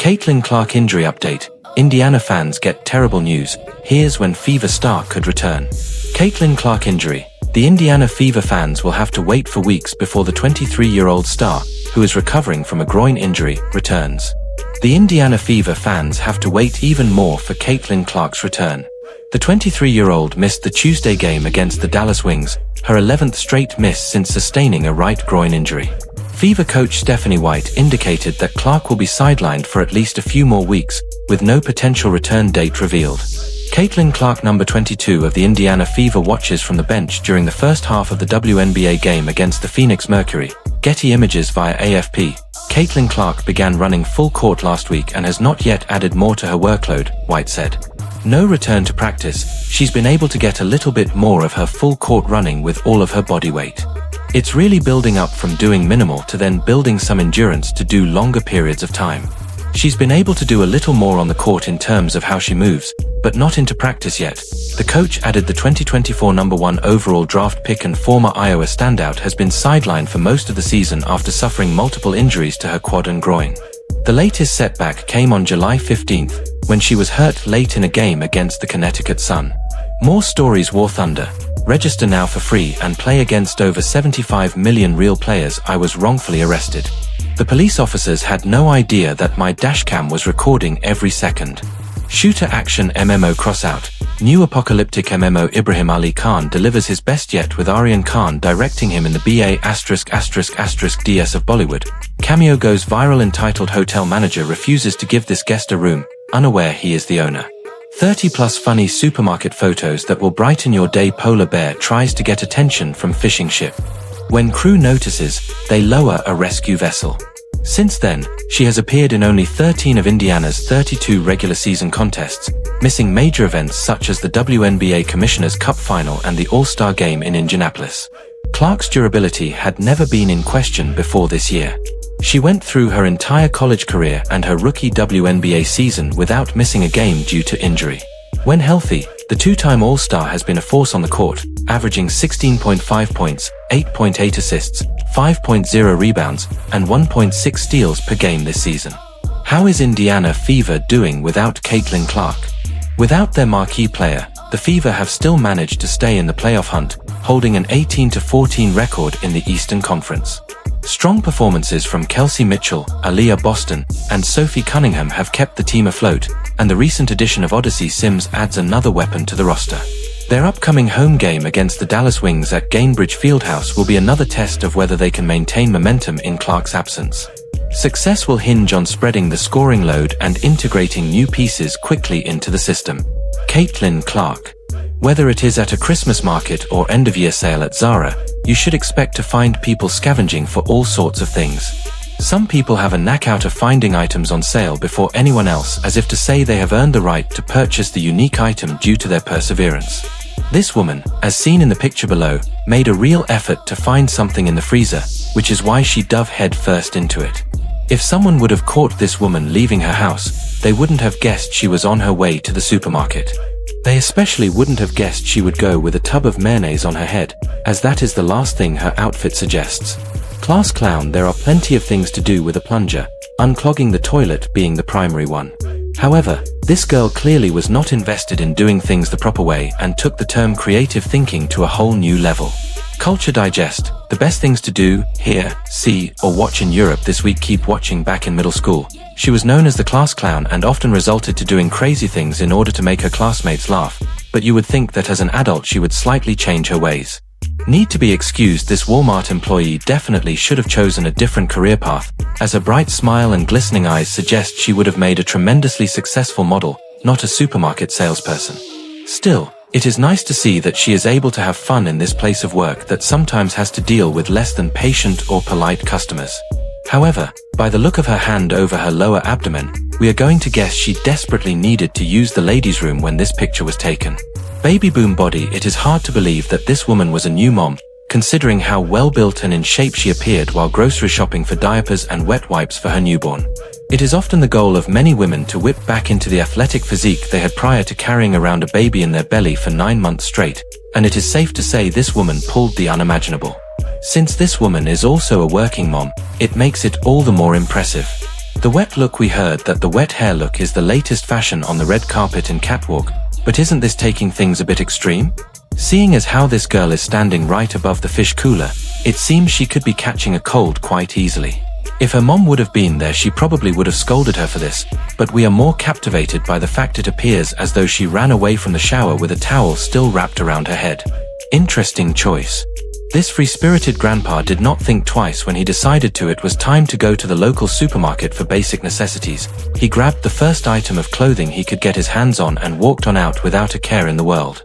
Caitlin Clark injury update. Indiana fans get terrible news. Here's when Fever star could return. Caitlin Clark injury. The Indiana Fever fans will have to wait for weeks before the 23-year-old star, who is recovering from a groin injury, returns. The Indiana Fever fans have to wait even more for Caitlin Clark's return. The 23-year-old missed the Tuesday game against the Dallas Wings, her 11th straight miss since sustaining a right groin injury. Fever coach Stephanie White indicated that Clark will be sidelined for at least a few more weeks, with no potential return date revealed. Caitlin Clark, number 22 of the Indiana Fever, watches from the bench during the first half of the WNBA game against the Phoenix Mercury. Getty Images via AFP. Caitlin Clark began running full court last week and has not yet added more to her workload, White said. No return to practice, she's been able to get a little bit more of her full court running with all of her body weight. It's really building up from doing minimal to then building some endurance to do longer periods of time. She's been able to do a little more on the court in terms of how she moves, but not into practice yet. The coach added the 2024 number 1 overall draft pick and former Iowa standout has been sidelined for most of the season after suffering multiple injuries to her quad and groin. The latest setback came on July 15th, when she was hurt late in a game against the Connecticut Sun. More stories. War Thunder. Register now for free and play against over 75 million real players. I was wrongfully arrested. The police officers had no idea that my dashcam was recording every second. Shooter action MMO crossout. New apocalyptic MMO. Ibrahim Ali Khan delivers his best yet with Aryan Khan directing him in the BA******DS of Bollywood. Cameo goes viral. Entitled Hotel Manager refuses to give this guest a room, unaware he is the owner. 30+ funny supermarket photos that will brighten your day. Polar bear tries to get attention from fishing ship. When crew notices, they lower a rescue vessel. Since then, she has appeared in only 13 of Indiana's 32 regular season contests, missing major events such as the WNBA Commissioner's Cup Final and the All-Star Game in Indianapolis. Clark's durability had never been in question before this year. She went through her entire college career and her rookie WNBA season without missing a game due to injury. When healthy, the two-time All-Star has been a force on the court, averaging 16.5 points, 8.8 assists, 5.0 rebounds, and 1.6 steals per game this season. How is Indiana Fever doing without Caitlin Clark? Without their marquee player, the Fever have still managed to stay in the playoff hunt, holding an 18-14 record in the Eastern Conference. Strong performances from Kelsey Mitchell, Aaliyah Boston, and Sophie Cunningham have kept the team afloat, and the recent addition of Odyssey Sims adds another weapon to the roster. Their upcoming home game against the Dallas Wings at Gainbridge Fieldhouse will be another test of whether they can maintain momentum in Clark's absence. Success will hinge on spreading the scoring load and integrating new pieces quickly into the system. Caitlin Clark. Whether it is at a Christmas market or end-of-year sale at Zara, you should expect to find people scavenging for all sorts of things. Some people have a knack out of finding items on sale before anyone else, as if to say they have earned the right to purchase the unique item due to their perseverance. This woman, as seen in the picture below, made a real effort to find something in the freezer, which is why she dove head first into it. If someone would have caught this woman leaving her house, they wouldn't have guessed she was on her way to the supermarket. They especially wouldn't have guessed she would go with a tub of mayonnaise on her head, as that is the last thing her outfit suggests. Class clown. There are plenty of things to do with a plunger, unclogging the toilet being the primary one. However, this girl clearly was not invested in doing things the proper way and took the term creative thinking to a whole new level. Culture Digest. The best things to do, hear, see, or watch in Europe this week. Keep watching. Back in middle school, she was known as the class clown and often resorted to doing crazy things in order to make her classmates laugh, but you would think that as an adult she would slightly change her ways. Need to be excused. This Walmart employee definitely should have chosen a different career path, as her bright smile and glistening eyes suggest she would have made a tremendously successful model, not a supermarket salesperson. Still, it is nice to see that she is able to have fun in this place of work that sometimes has to deal with less than patient or polite customers. However, by the look of her hand over her lower abdomen, we are going to guess she desperately needed to use the ladies' room when this picture was taken. Baby boom body. It is hard to believe that this woman was a new mom, considering how well-built and in shape she appeared while grocery shopping for diapers and wet wipes for her newborn. It is often the goal of many women to whip back into the athletic physique they had prior to carrying around a baby in their belly for 9 months straight, and it is safe to say this woman pulled the unimaginable. Since this woman is also a working mom, it makes it all the more impressive. The wet look. We heard that the wet hair look is the latest fashion on the red carpet and catwalk, but isn't this taking things a bit extreme? Seeing as how this girl is standing right above the fish cooler, it seems she could be catching a cold quite easily. If her mom would have been there, she probably would have scolded her for this, but we are more captivated by the fact it appears as though she ran away from the shower with a towel still wrapped around her head. Interesting choice. This free-spirited grandpa did not think twice when he decided it was time to go to the local supermarket for basic necessities. He grabbed the first item of clothing he could get his hands on and walked on out without a care in the world.